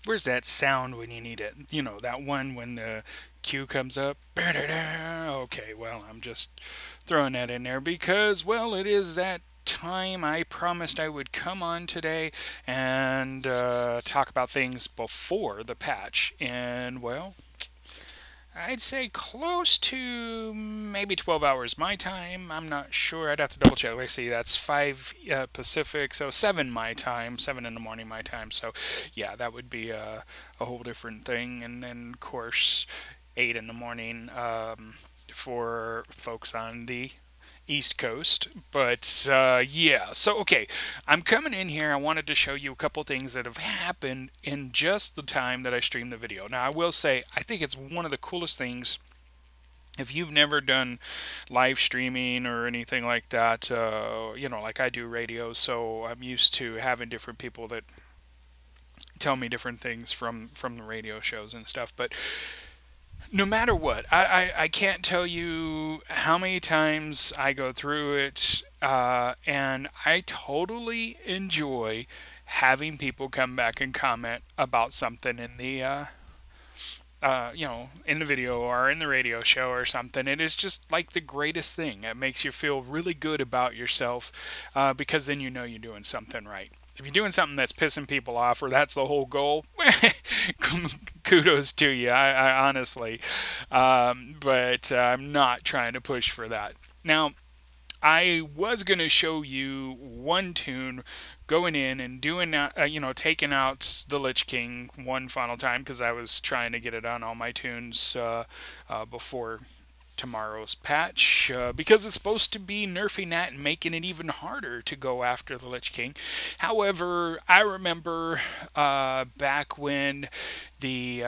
Where's that sound when you need it? You know, that one when the cue comes up. Okay, well, I'm just throwing that in there because, well, it is that time I promised I would come on today and talk about things before the patch. And, well, I'd say close to maybe 12 hours my time. I'm not sure. I'd have to double check. Let's see, that's 5 Pacific, so 7 my time, 7 in the morning my time. So, yeah, that would be a whole different thing. And then, of course, 8 in the morning for folks on the East Coast. But yeah, so okay, I'm coming in here. I wanted to show you a couple things that have happened in just the time that I streamed the video. Now, I will say, I think it's one of the coolest things. If you've never done live streaming or anything like that, you know, like I do radio, so I'm used to having different people that tell me different things from the radio shows and stuff. But no matter what, I can't tell you how many times I go through it, and I totally enjoy having people come back and comment about something in the you know, in the video or in the radio show or something. It is just like the greatest thing. It makes you feel really good about yourself because then you know you're doing something right. If you're doing something that's pissing people off, or that's the whole goal, kudos to you. I honestly, but I'm not trying to push for that. Now, I was going to show you one tune going in and doing that, you know, taking out the Lich King one final time because I was trying to get it on all my tunes before tomorrow's patch because it's supposed to be nerfing that and making it even harder to go after the Lich King. However, I remember back when the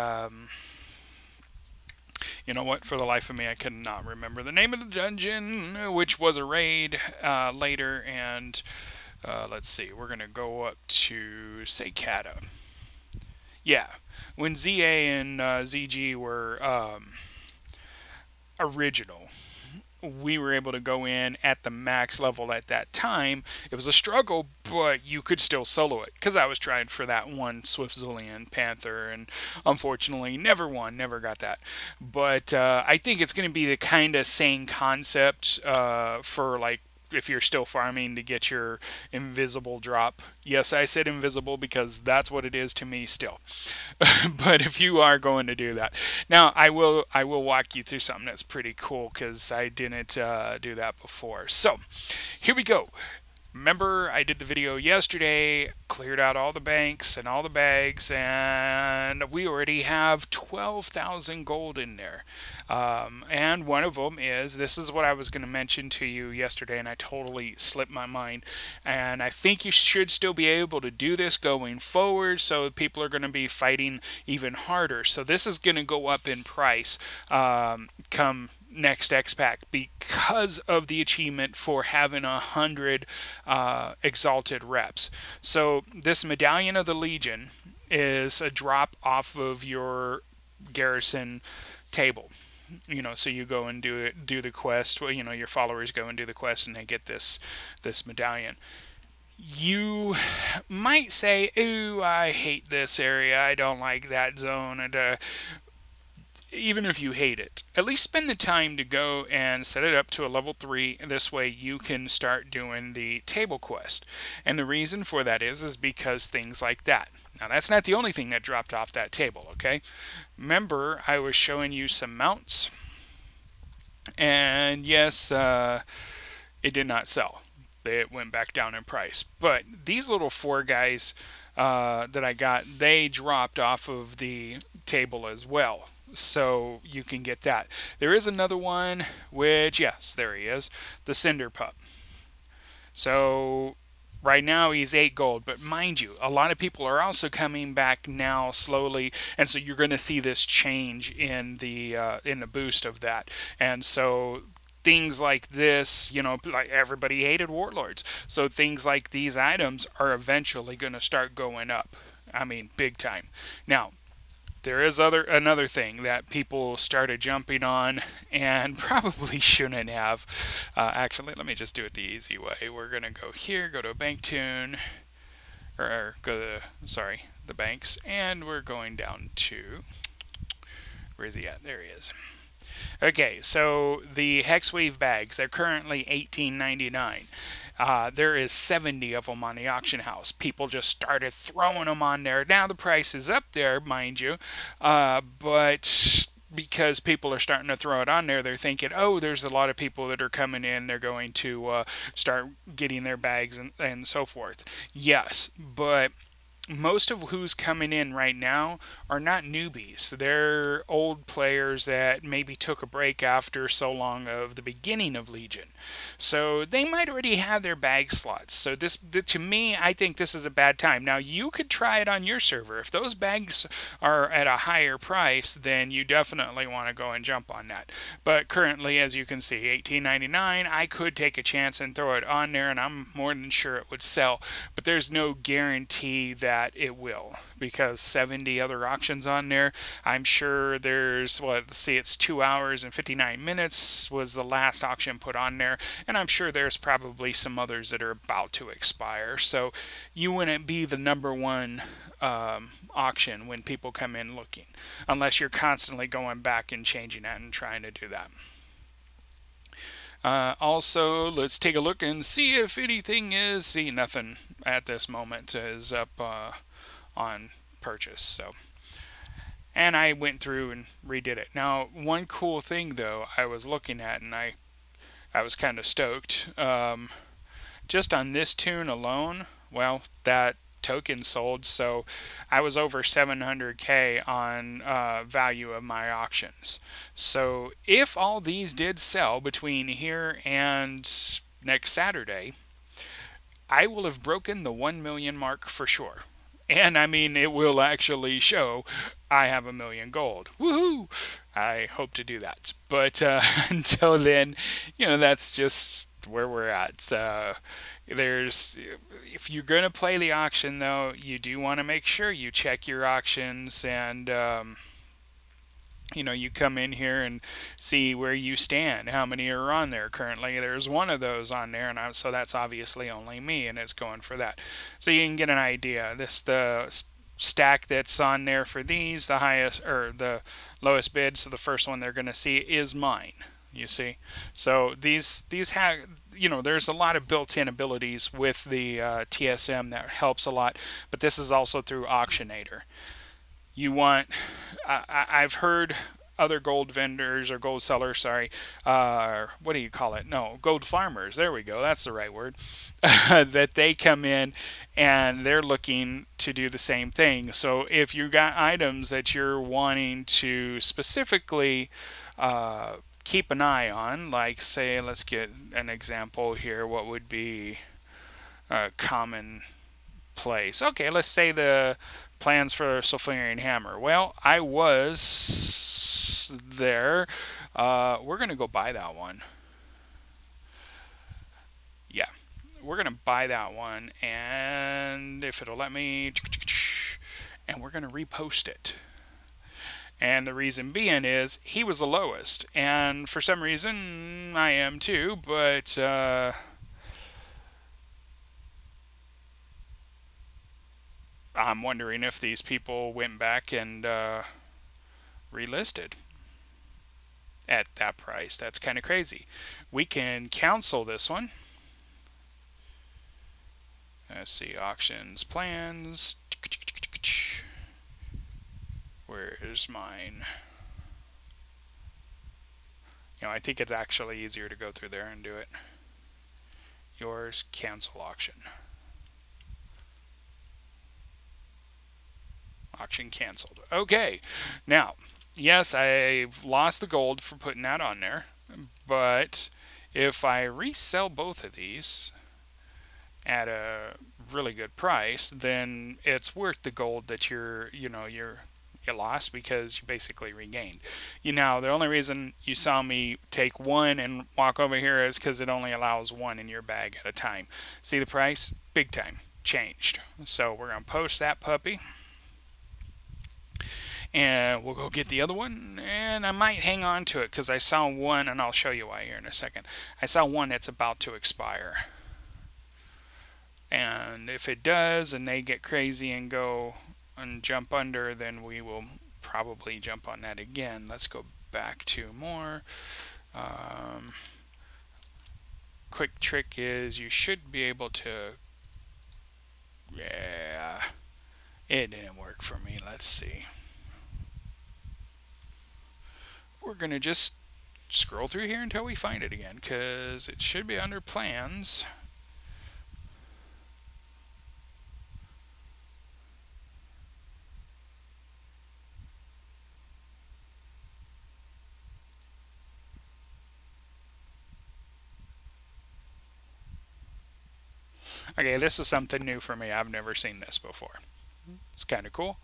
you know what? For the life of me, I cannot remember the name of the dungeon, which was a raid later. And let's see, we're going to go up to Seikata. Yeah, when ZA and ZG were original, we were able to go in at the max level at that time. It was a struggle, but you could still solo it because I was trying for that one Swift Zulian Panther, and unfortunately never won, never got that. But I think it's going to be the kind of same concept for like if you're still farming to get your invisible drop. Yes, I said invisible because that's what it is to me still. But if you are going to do that, now I will walk you through something that's pretty cool because I didn't do that before. So here we go. Remember, I did the video yesterday, cleared out all the banks and all the bags, and we already have 12,000 gold in there. And one of them is, this is what I was going to mention to you yesterday, and I totally slipped my mind. And I think you should still be able to do this going forward, so people are going to be fighting even harder. So this is going to go up in price come next X Pack because of the achievement for having 100 exalted reps. So this Medallion of the Legion is a drop off of your garrison table. You know, so you go and do the quest. Well, you know, your followers go and do the quest, and they get this medallion. You might say, "Ooh, I hate this area. I don't like that zone." And even if you hate it, at least spend the time to go and set it up to a level 3. This way you can start doing the table quest. And the reason for that is because things like that. Now, that's not the only thing that dropped off that table, okay? Remember, I was showing you some mounts. And yes, it did not sell. It went back down in price. But these little 4 guys that I got, they dropped off of the table as well. So you can get that. There is another one, which, yes, there he is, the Cinder Pup. So right now he's 8 gold, but mind you, a lot of people are also coming back now slowly, and so you're going to see this change in the boost of that. And so things like this, you know, like everybody hated warlords, so things like these items are eventually going to start going up. I mean, big time. Now, there is another thing that people started jumping on and probably shouldn't have. Actually, let me just do it the easy way. We're going to go here, go to a bank tune. or go to, sorry, the banks, and we're going down to, where is he at? There he is. Okay, so the Hexweave bags, they're currently $18.99. There is 70 of them on the auction house. People just started throwing them on there. Now the price is up there, mind you, but because people are starting to throw it on there, they're thinking, oh, there's a lot of people that are coming in. They're going to start getting their bags and so forth. Yes, but most of who's coming in right now are not newbies. They're old players that maybe took a break after so long of the beginning of Legion. So they might already have their bag slots. So to me, I think this is a bad time. Now, you could try it on your server. If those bags are at a higher price, then you definitely want to go and jump on that. But currently, as you can see, $18.99, I could take a chance and throw it on there, and I'm more than sure it would sell. But there's no guarantee that it will, because 70 other auctions on there. I'm sure there's, let's see, it's 2 hours and 59 minutes was the last auction put on there, and I'm sure there's probably some others that are about to expire. So you wouldn't be the number one auction when people come in looking, unless you're constantly going back and changing that and trying to do that. Also, let's take a look and see if anything is, see, nothing at this moment is up on purchase. So, and I went through and redid it. Now, one cool thing though I was looking at, and I was kind of stoked, just on this tune alone, well, that token sold, so I was over 700k on value of my auctions. So if all these did sell between here and next Saturday, I will have broken the 1 million mark for sure. And I mean, it will actually show I have 1 million gold. Woohoo! I hope to do that. But until then, you know, that's just where we're at. If you're going to play the auction, though, you do want to make sure you check your auctions and, you know, you come in here and see where you stand, how many are on there currently. There's one of those on there, and so that's obviously only me, and it's going for that. So you can get an idea. The stack that's on there for these, the highest or the lowest bid, so the first one they're going to see is mine. You see, so these have, you know, there's a lot of built-in abilities with the TSM that helps a lot, but this is also through Auctionator. You want, I've heard other gold vendors or gold sellers, sorry, what do you call it? No, gold farmers. There we go. That's the right word. That they come in and they're looking to do the same thing. So if you got items that you're wanting to specifically keep an eye on, like say, let's get an example here. What would be a common place? Okay, let's say the plans for Sulfurian Hammer. Well, I was there. We're going to go buy that one. Yeah, we're going to buy that one, and if it'll let me, and we're going to repost it. And the reason being is he was the lowest, and for some reason I am too, but I'm wondering if these people went back and relisted at that price. That's kind of crazy. We can cancel this one. Let's see, auctions, plans. Where is mine? You know, I think it's actually easier to go through there and do it. Yours, cancel auction. Auction canceled. Okay, now, yes, I lost the gold for putting that on there, but if I resell both of these at a really good price, then it's worth the gold that you lost, because you basically regained. You know, the only reason you saw me take one and walk over here is because it only allows one in your bag at a time. See the price? Big time changed. So we're going to post that puppy, and we'll go get the other one, and I might hang on to it because I saw one, and I'll show you why here in a second. I saw one that's about to expire. And if it does and they get crazy and go and jump under, then we will probably jump on that again. Let's go back to more. Quick trick is you should be able to, yeah, it didn't work for me. Let's see. We're going to just scroll through here until we find it again, because it should be under plans. Okay, this is something new for me. I've never seen this before. It's kind of cool.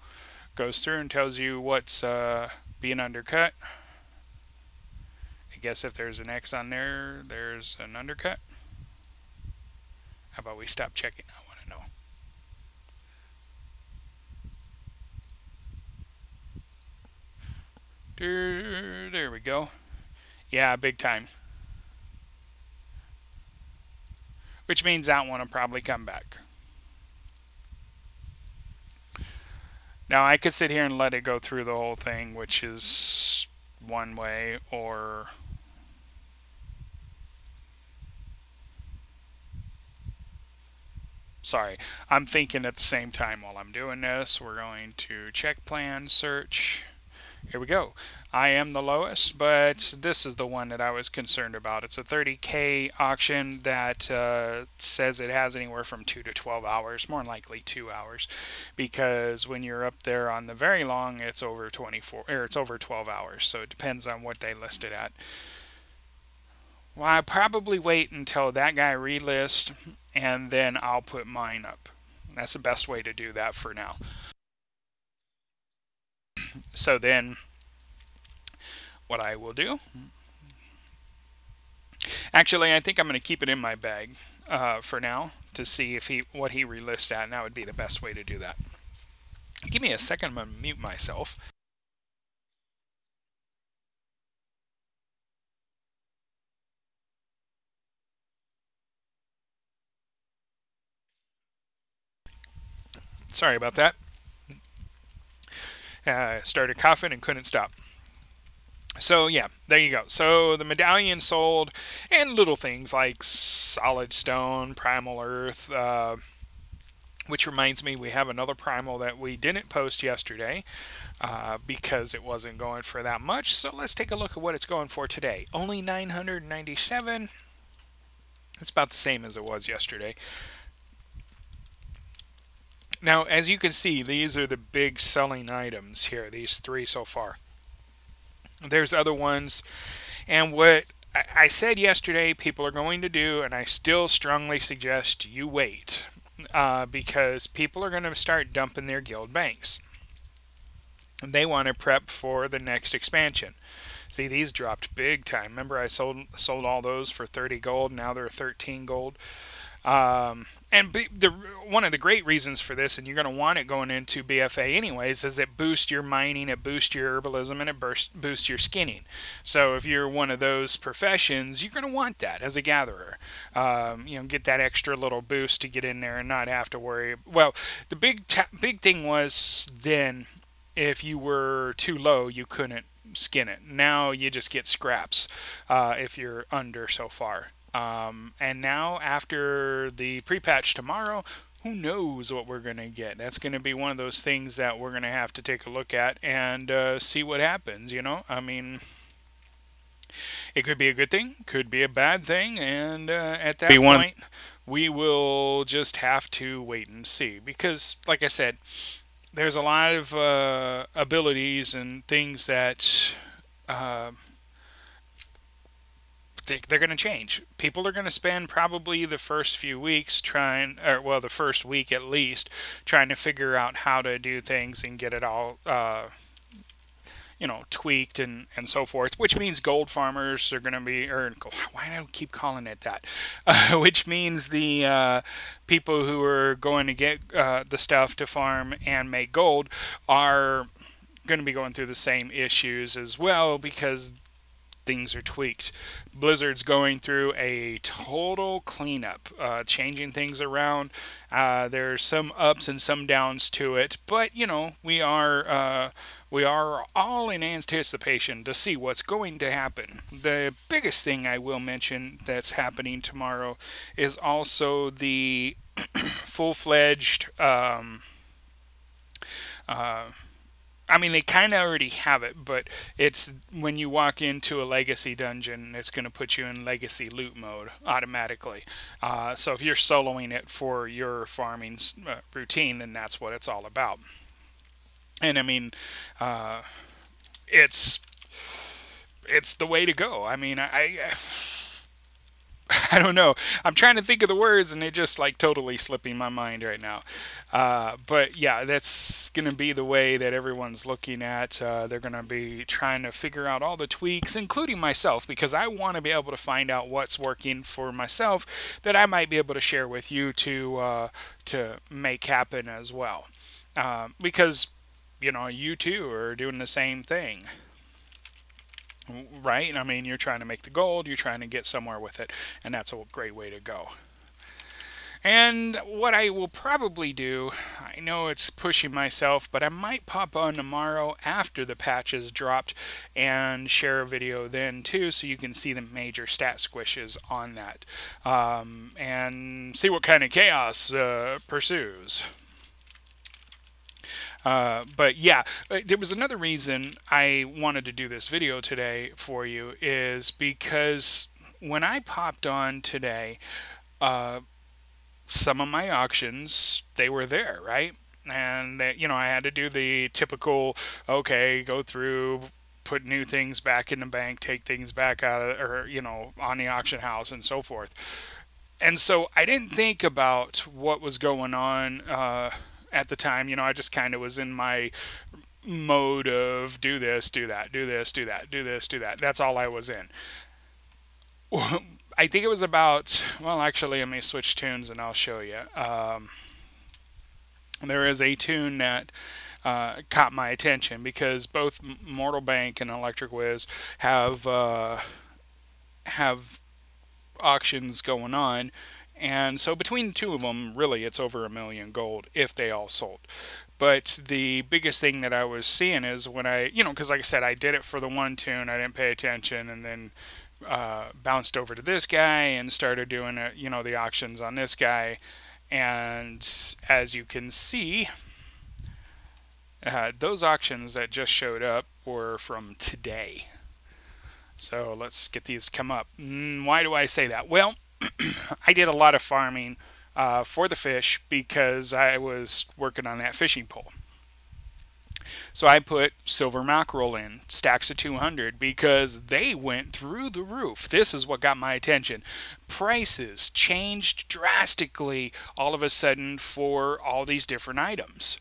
Goes through and tells you what's being undercut. I guess if there's an X on there, there's an undercut. How about we stop checking? I want to know. There we go. Yeah, big time. Which means that one will probably come back. Now I could sit here and let it go through the whole thing, which is one way, or sorry, I'm thinking at the same time while I'm doing this. We're going to check plan, search. Here we go. I am the lowest, but this is the one that I was concerned about. It's a 30K auction that says it has anywhere from 2 to 12 hours, more than likely 2 hours, because when you're up there on the very long, it's over 24, or it's over 12 hours. So it depends on what they list it at. Well, I'll probably wait until that guy relist, and then I'll put mine up. That's the best way to do that for now. So then what I will do, actually I think I'm going to keep it in my bag for now to see if what he relists at, and that would be the best way to do that. Give me a second, I'm going to mute myself. Sorry about that. Started coughing and couldn't stop. So yeah, there you go. So the medallion sold, and little things like solid stone, primal earth, which reminds me we have another primal that we didn't post yesterday because it wasn't going for that much. So let's take a look at what it's going for today. Only 997. It's about the same as it was yesterday. Now, as you can see, these are the big selling items here, these three so far. There's other ones, and what I said yesterday people are going to do, and I still strongly suggest you wait, because people are going to start dumping their guild banks. They want to prep for the next expansion. See, these dropped big time. Remember I sold all those for 30 gold, now they're 13 gold. And one of the great reasons for this, and you're going to want it going into BFA anyways, is it boosts your mining, it boosts your herbalism, and it boosts your skinning. So if you're one of those professions, you're going to want that as a gatherer. Get that extra little boost to get in there and not have to worry. Well, the big thing was then if you were too low, you couldn't skin it. Now you just get scraps if you're under so far. And now after the pre-patch tomorrow, who knows what we're going to get. That's going to be one of those things that we're going to have to take a look at and see what happens, I mean, it could be a good thing, could be a bad thing, and at that point, we will just have to wait and see. Because, like I said, there's a lot of abilities and things that they're going to change. People are going to spend probably the first few weeks the first week at least, trying to figure out how to do things and get it all, tweaked and so forth, which means gold farmers are going to be, or why do I keep calling it that? Which means the people who are going to get the stuff to farm and make gold are going to be going through the same issues as well, because things are tweaked. Blizzard's going through a total cleanup, changing things around. There's some ups and some downs to it, but we are all in anticipation to see what's going to happen. The biggest thing I will mention that's happening tomorrow is also the full-fledged. I mean, they kind of already have it, but it's when you walk into a legacy dungeon, it's going to put you in legacy loot mode automatically. So if you're soloing it for your farming routine, then that's what it's all about. And I mean, it's it's the way to go. I mean, I don't know. I'm trying to think of the words, and they're just like totally slipping my mind right now. But yeah, that's going to be the way that everyone's looking at. They're going to be trying to figure out all the tweaks, including myself, because I want to be able to find out what's working for myself that I might be able to share with you to make happen as well. Because you too are doing the same thing. Right? I mean, you're trying to make the gold, you're trying to get somewhere with it, and that's a great way to go. And what I will probably do, I know it's pushing myself, but I might pop on tomorrow after the patch is dropped and share a video then too, so you can see the major stat squishes on that, and see what kind of chaos pursues. But yeah, there was another reason I wanted to do this video today for you is because when I popped on today, some of my auctions, they were there, right? And that, I had to do the typical, okay, go through, put new things back in the bank, take things back out of, or, on the auction house and so forth. And so I didn't think about what was going on, at the time. I just kind of was in my mode of do this, do that, do this, do that, do this, do that. That's all I was in. I think it was about, well, actually, let me switch tunes and I'll show you. There is a tune that caught my attention because both Mortalvamp and Electric Wiz have auctions going on. And so between the two of them, really, it's over 1 million gold if they all sold. But the biggest thing that I was seeing is when I, because like I said, I did it for the one tune, I didn't pay attention, and then bounced over to this guy and started doing the auctions on this guy. And as you can see, those auctions that just showed up were from today. So let's get these come up. Why do I say that? Well, I did a lot of farming for the fish because I was working on that fishing pole. So I put silver mackerel in, stacks of 200, because they went through the roof. This is what got my attention. Prices changed drastically all of a sudden for all these different items.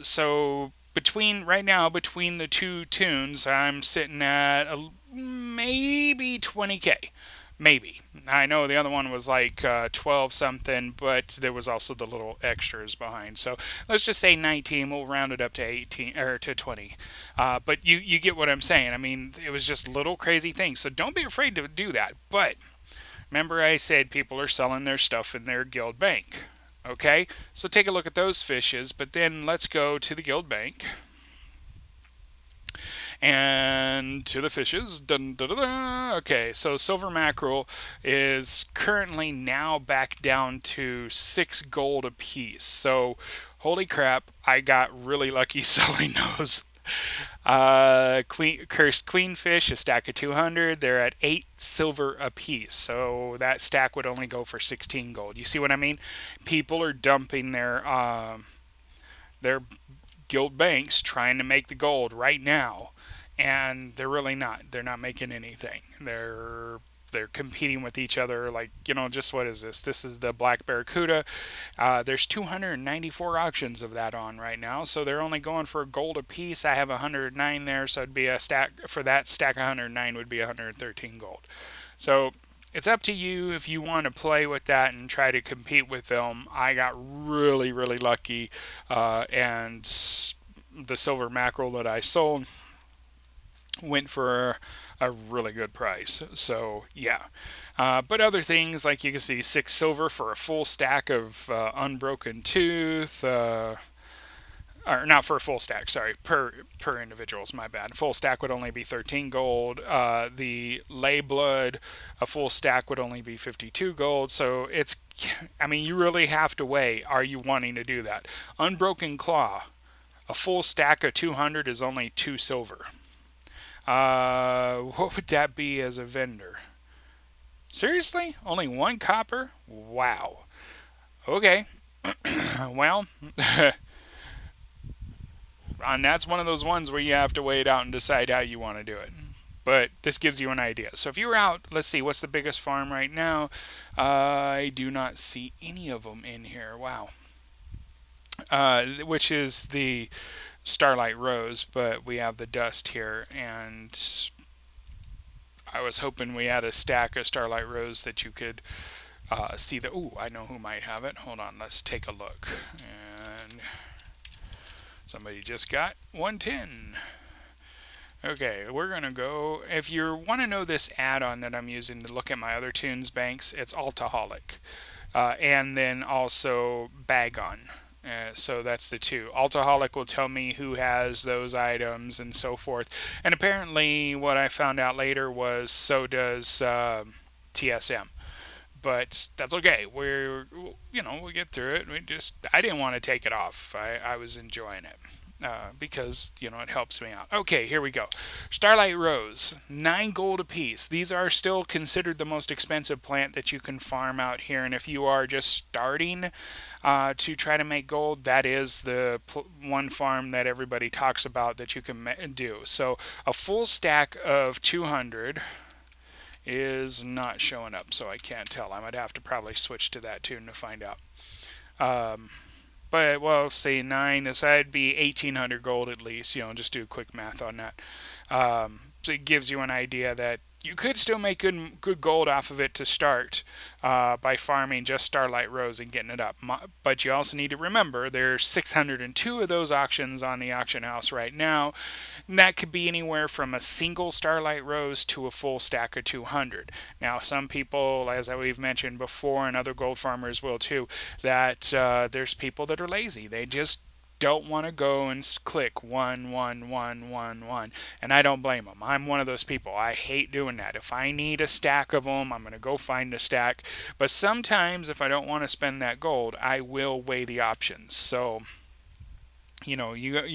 So right now, between the two tunes, I'm sitting at maybe 20K. Maybe. I know the other one was like 12 something, but there was also the little extras behind. So let's just say 19. We'll round it up to 18 or to 20. But you get what I'm saying. I mean, it was just little crazy things. So don't be afraid to do that. But remember I said people are selling their stuff in their guild bank. Okay? So take a look at those fishes, but then let's go to the guild bank. And to the fishes. Dun, dun, dun, dun. Okay, so silver mackerel is currently now back down to 6 gold a piece. So, holy crap, I got really lucky selling those. Cursed queenfish, a stack of 200. They're at 8 silver a piece. So that stack would only go for 16 gold. You see what I mean? People are dumping their guild banks trying to make the gold right now. And they're really not. They're not making anything. They're competing with each other. Like, just what is this? This is the Black Barracuda. There's 294 auctions of that on right now. So they're only going for a gold a piece. I have 109 there. So it'd be a stack for that stack. 109 would be 113 gold. So it's up to you if you want to play with that and try to compete with them. I got really, really lucky. And the silver mackerel that I sold went for a really good price. So yeah. But other things like you can see 6 silver for a full stack of unbroken tooth. Or not for a full stack, sorry, per individuals, my bad. Full stack would only be 13 gold. The lay blood, a full stack would only be 52 gold. So it's, I mean, you really have to weigh, are you wanting to do that? Unbroken claw, a full stack of 200 is only 2 silver. What would that be as a vendor? Seriously? Only 1 copper? Wow. Okay. Well, and that's one of those ones where you have to weigh it out and decide how you want to do it. But this gives you an idea. So if you were out, let's see, what's the biggest farm right now? I do not see any of them in here. Wow. Which is the Starlight Rose, but we have the dust here, and I was hoping we had a stack of Starlight Rose that you could see the. Ooh, I know who might have it. Hold on, let's take a look. And somebody just got 110. Okay, we're going to go. If you want to know this add-on that I'm using to look at my other tunes banks, it's Altaholic. And then also Bagon. So that's the two. Altaholic will tell me who has those items and so forth. And apparently what I found out later was so does TSM. But that's okay. We'll get through it. I didn't want to take it off. I was enjoying it. Because, it helps me out. Okay, here we go. Starlight Rose, 9 gold apiece. These are still considered the most expensive plant that you can farm out here. And if you are just starting to try to make gold, that is the one farm that everybody talks about that you can do. So a full stack of 200 is not showing up, so I can't tell. I might have to probably switch to that tune to find out. But, well, say 9, so that'd be 1,800 gold at least, just do quick math on that. So it gives you an idea that you could still make good gold off of it to start by farming just Starlight Rose and getting it up. But you also need to remember there's 602 of those auctions on the auction house right now. And that could be anywhere from a single Starlight Rose to a full stack of 200. Now, some people, as we've mentioned before, and other gold farmers will too, that there's people that are lazy. They just don't want to go and click 1, 1, 1, 1, 1. And I don't blame them. I'm one of those people. I hate doing that. If I need a stack of them, I'm going to go find a stack. But sometimes if I don't want to spend that gold, I will weigh the options. So you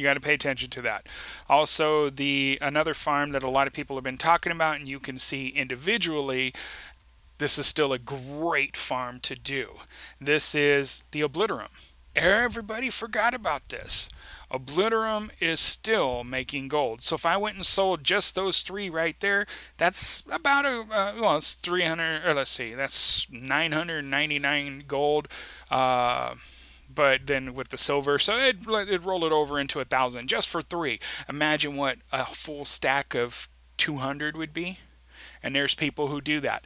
got to pay attention to that. Also, another farm that a lot of people have been talking about, and you can see individually, this is still a great farm to do. This is the Obliterum. Everybody forgot about this. Obliterum is still making gold. So if I went and sold just those 3 right there, that's about it's 300, or let's see, that's 999 gold. But then with the silver, so it'd roll it over into 1,000 just for 3. Imagine what a full stack of 200 would be. And there's people who do that.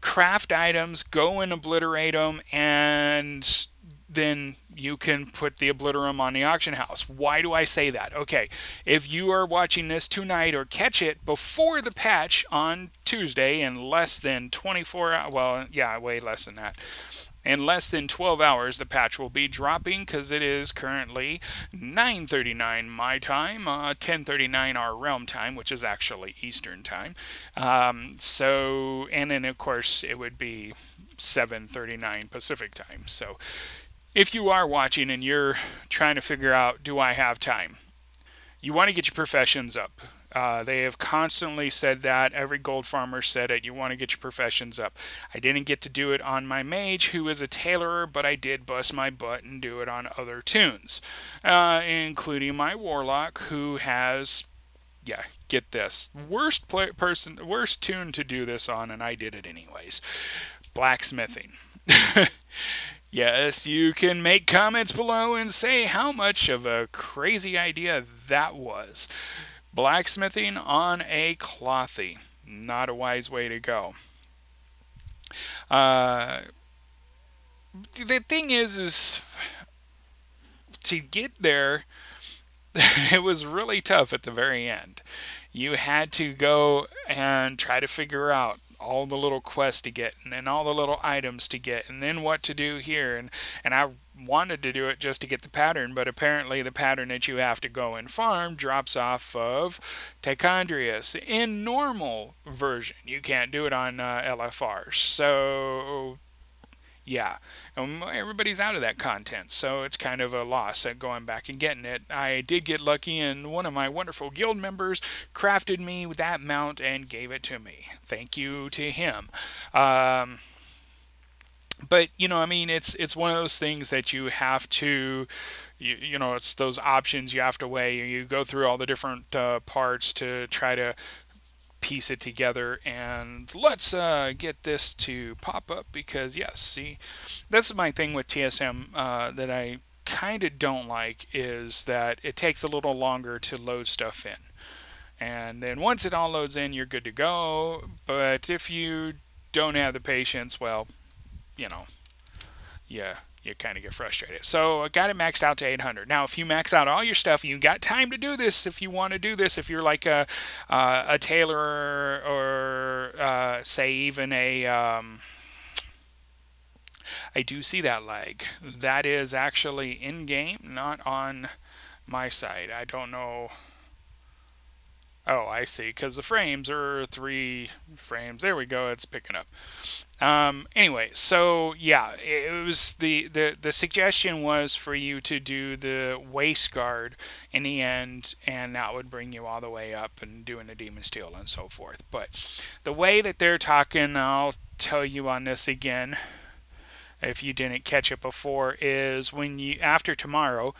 Craft items, go and obliterate them, and then you can put the Obliterum on the auction house. Why do I say that? Okay, if you are watching this tonight or catch it before the patch on Tuesday in less than 24 hours, well, yeah, way less than that. In less than 12 hours, the patch will be dropping because it is currently 9:39 my time, 10:39 our realm time, which is actually Eastern time. And then of course it would be 7:39 Pacific time. So if you are watching and you're trying to figure out, do I have time? You want to get your professions up. They have constantly said that. Every gold farmer said it. You want to get your professions up. I didn't get to do it on my mage, who is a tailorer, but I did bust my butt and do it on other tunes, including my warlock, who has, yeah, get this, worst tune to do this on, and I did it anyways. Blacksmithing. Yes, you can make comments below and say how much of a crazy idea that was. Blacksmithing on a clothy. Not a wise way to go. The thing is to get there, it was really tough at the very end. You had to go and try to figure out all the little quests to get and then all the little items to get and then what to do here, and I wanted to do it just to get the pattern, but apparently the pattern that you have to go and farm drops off of Tichondrius in normal version. You can't do it on LFR. So yeah, everybody's out of that content, so it's kind of a loss at going back and getting it. I did get lucky, and one of my wonderful guild members crafted me that mount and gave it to me. Thank you to him. But I mean, it's one of those things that you have to, it's those options you have to weigh. You go through all the different parts to try to piece it together, and let's get this to pop up, because yes, see, this is my thing with TSM that I kind of don't like, is that it takes a little longer to load stuff in, and then once it all loads in, you're good to go. But if you don't have the patience, well, you know yeah, you kind of get frustrated. So I got it maxed out to 800. Now, if you max out all your stuff, you got time to do this. If you want to do this, if you're like a tailor, or say even a I do see that lag. That is actually in game, not on my side. I don't know. Oh, I see, because the frames are 3 frames. There we go, it's picking up. Anyway, so yeah, it was the suggestion was for you to do the waist guard in the end, and that would bring you all the way up and doing the demon steel and so forth. But the way that they're talking, I'll tell you on this again, if you didn't catch it before, is when you, after tomorrow,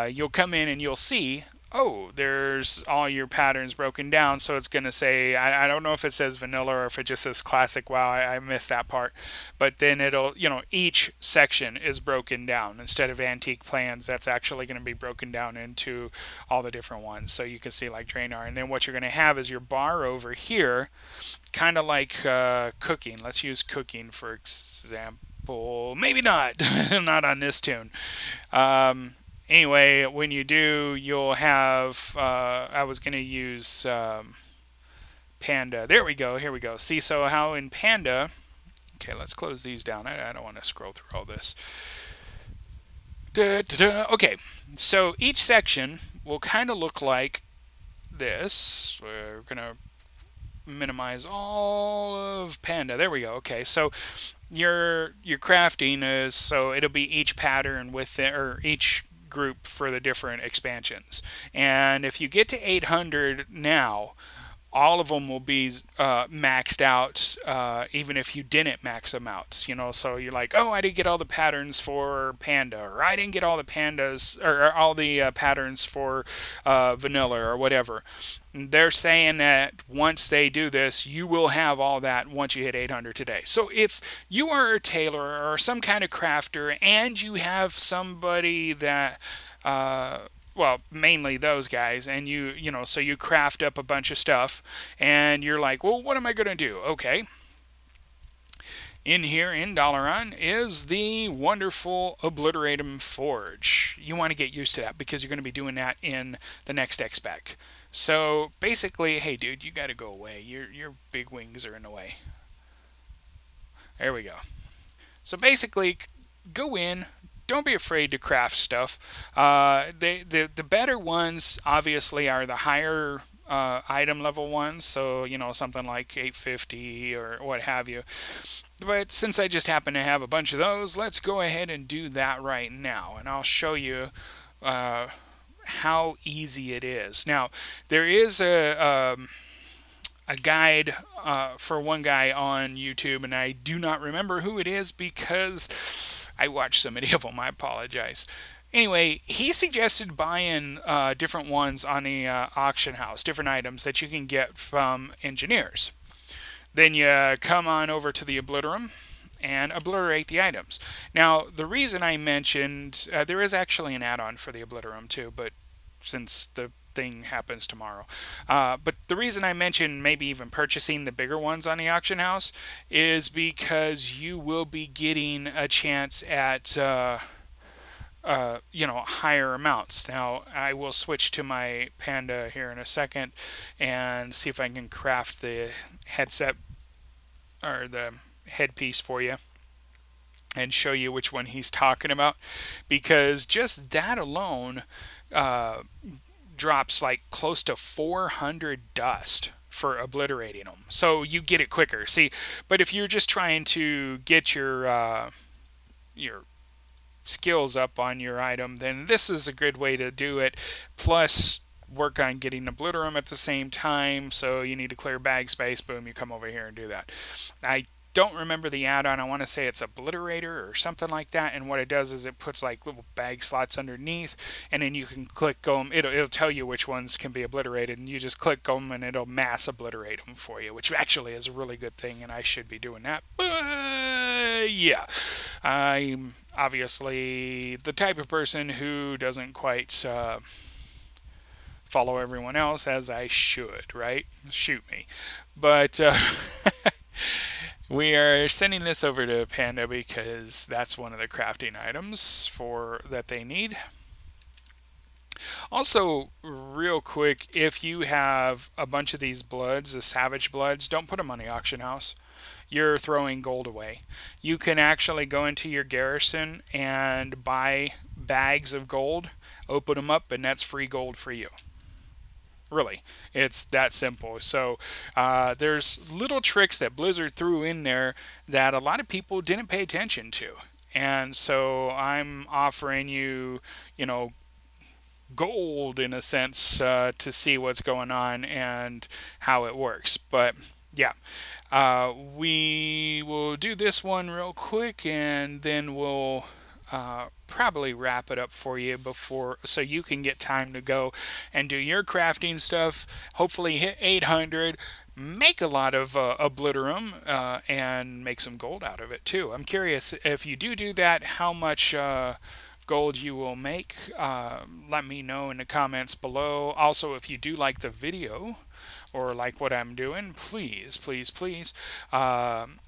you'll come in and you'll see, oh, there's all your patterns broken down. So it's going to say, I don't know if it says vanilla or if it just says classic. Wow, I missed that part. But then it'll, each section is broken down. Instead of antique plans, that's actually going to be broken down into all the different ones. So you can see like Draenor. And then what you're going to have is your bar over here, kind of like cooking. Let's use cooking for example. Maybe not. Not on this tune. Anyway, when you do, you'll have, I was going to use Panda. There we go. Here we go. See, so how in Panda, okay, let's close these down. I don't want to scroll through all this. Okay, so each section will kind of look like this. We're going to minimize all of Panda. There we go. Okay, so your crafting is, so it'll be each pattern with it, or each group for the different expansions. And if you get to 800 now, all of them will be maxed out, even if you didn't max them out. So you're like, oh, I didn't get all the patterns for Panda, or I didn't get all the pandas, or all the patterns for vanilla, or whatever. They're saying that once they do this, you will have all that once you hit 800 today. So if you are a tailor or some kind of crafter, and you have somebody that well, mainly those guys, and so you craft up a bunch of stuff, and you're like, well, what am I going to do? Okay. In here in Dalaran is the wonderful Obliteratum Forge. You want to get used to that, because you're going to be doing that in the next X-Spec. So basically, hey dude, you got to go away. Your big wings are in the way. There we go. So basically, go in. Don't be afraid to craft stuff. The better ones, obviously, are the higher item level ones. So, something like 850 or what have you. But since I just happen to have a bunch of those, let's go ahead and do that right now. And I'll show you how easy it is. Now, there is a guide for one guy on YouTube, and I do not remember who it is because I watch so many of them. I apologize. Anyway, he suggested buying different ones on the auction house, different items that you can get from engineers. Then you come on over to the Obliterum and obliterate the items. Now, the reason I mentioned, there is actually an add-on for the Obliterum too, but since the thing happens tomorrow. But the reason I mentioned maybe even purchasing the bigger ones on the auction house is because you will be getting a chance at higher amounts. Now, I will switch to my Panda here in a second and see if I can craft the headset or the headpiece for you and show you which one he's talking about, because just that alone uh, drops like close to 400 dust for obliterating them. So you get it quicker. See, but if you're just trying to get your skills up on your item, then this is a good way to do it. Plus, work on getting Obliterum at the same time. So you need to clear bag space. Boom, you come over here and do that. I don't remember the add-on. I want to say it's Obliterator or something like that. And what it does is it puts like little bag slots underneath, and then you can click them. It'll tell you which ones can be obliterated, and you just click them, and it'll mass obliterate them for you, which actually is a really good thing, and I should be doing that. But yeah, I'm obviously the type of person who doesn't quite follow everyone else as I should, right? Shoot me. But we are sending this over to Panda because that's one of the crafting items that they need. Also, real quick, if you have a bunch of these bloods, the savage bloods, don't put them on the auction house. You're throwing gold away. You can actually go into your garrison and buy bags of gold, open them up, and that's free gold for you. Really, it's that simple. So there's little tricks that Blizzard threw in there that a lot of people didn't pay attention to. And so I'm offering you, gold in a sense to see what's going on and how it works. But yeah, we will do this one real quick, and then we'll probably wrap it up for you so you can get time to go and do your crafting stuff. Hopefully hit 800, make a lot of Obliterum, and make some gold out of it too. I'm curious if you do that, how much gold you will make. Let me know in the comments below. Also, if you do like the video or like what I'm doing, please, please, please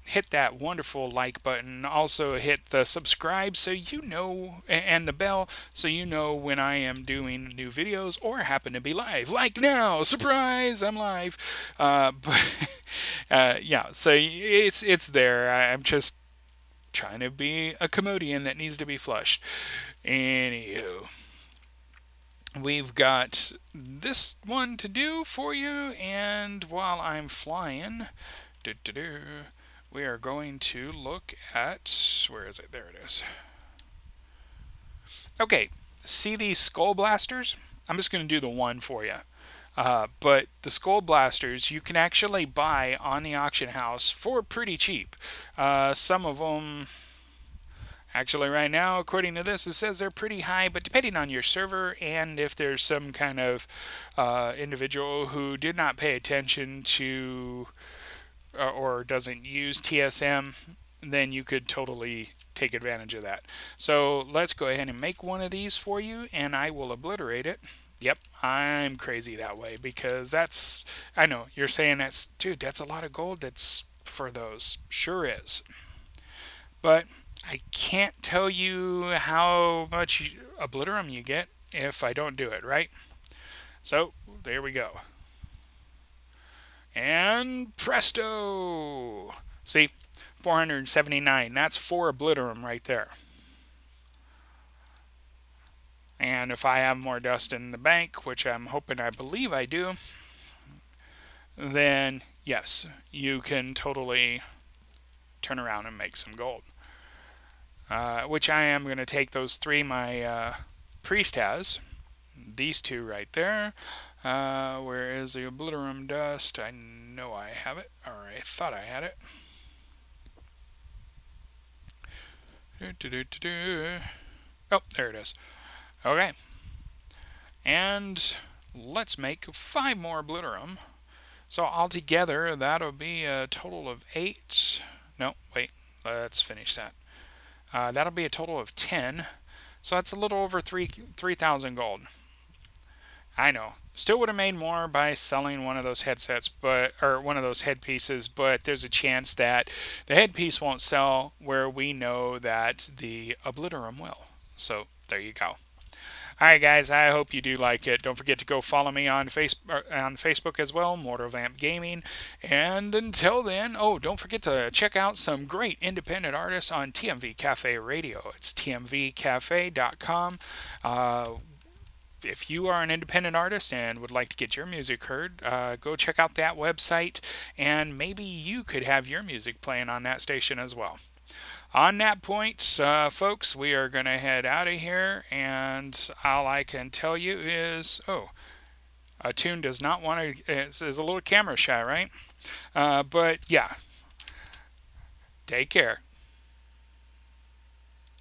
hit that wonderful like button. Also hit the subscribe so you know, and the bell so you know when I am doing new videos or happen to be live. Like now, surprise, I'm live. Yeah, so it's there. I'm just trying to be a comedian that needs to be flushed. Anywho, we've got this one to do for you, and while I'm flying, we are going to look at, where is it? There it is. Okay, see these skull blasters? I'm just going to do the one for you. But the skull blasters you can actually buy on the auction house for pretty cheap. Some of them, actually right now, according to this, it says they're pretty high, but depending on your server and if there's some kind of individual who did not pay attention to or doesn't use TSM, then you could totally take advantage of that. So let's go ahead and make one of these for you, and I will obliterate it. Yep, I'm crazy that way because I know, you're saying dude, that's a lot of gold that's for those. Sure is. But I can't tell you how much Obliterum you get if I don't do it, right? So, there we go. And presto! See, 479. That's 4 Obliterum right there. And if I have more dust in the bank, which I'm hoping, I believe I do, then yes, you can totally turn around and make some gold. Which I am going to take those 3 my priest has. These 2 right there. Where is the Obliterum dust? I know I have it, or I thought I had it. Oh, there it is. Okay. And let's make 5 more Obliterum. So altogether, that'll be a total of 8. No, wait. Let's finish that. That'll be a total of 10. So that's a little over 3,000 gold. I know. Still would have made more by selling one of those headsets, or one of those headpieces, but there's a chance that the headpiece won't sell where we know that the Obliterum will. So there you go. All right, guys. I hope you do like it. Don't forget to go follow me on Facebook as well, Mortalvamp Gaming. And until then, oh, don't forget to check out some great independent artists on TMV Cafe Radio. It's tmvcafe.com. If you are an independent artist and would like to get your music heard, go check out that website, and maybe you could have your music playing on that station as well. On that point, folks, we are going to head out of here, and all I can tell you is, oh, Attune does not want to, is a little camera shy, right? But yeah, take care.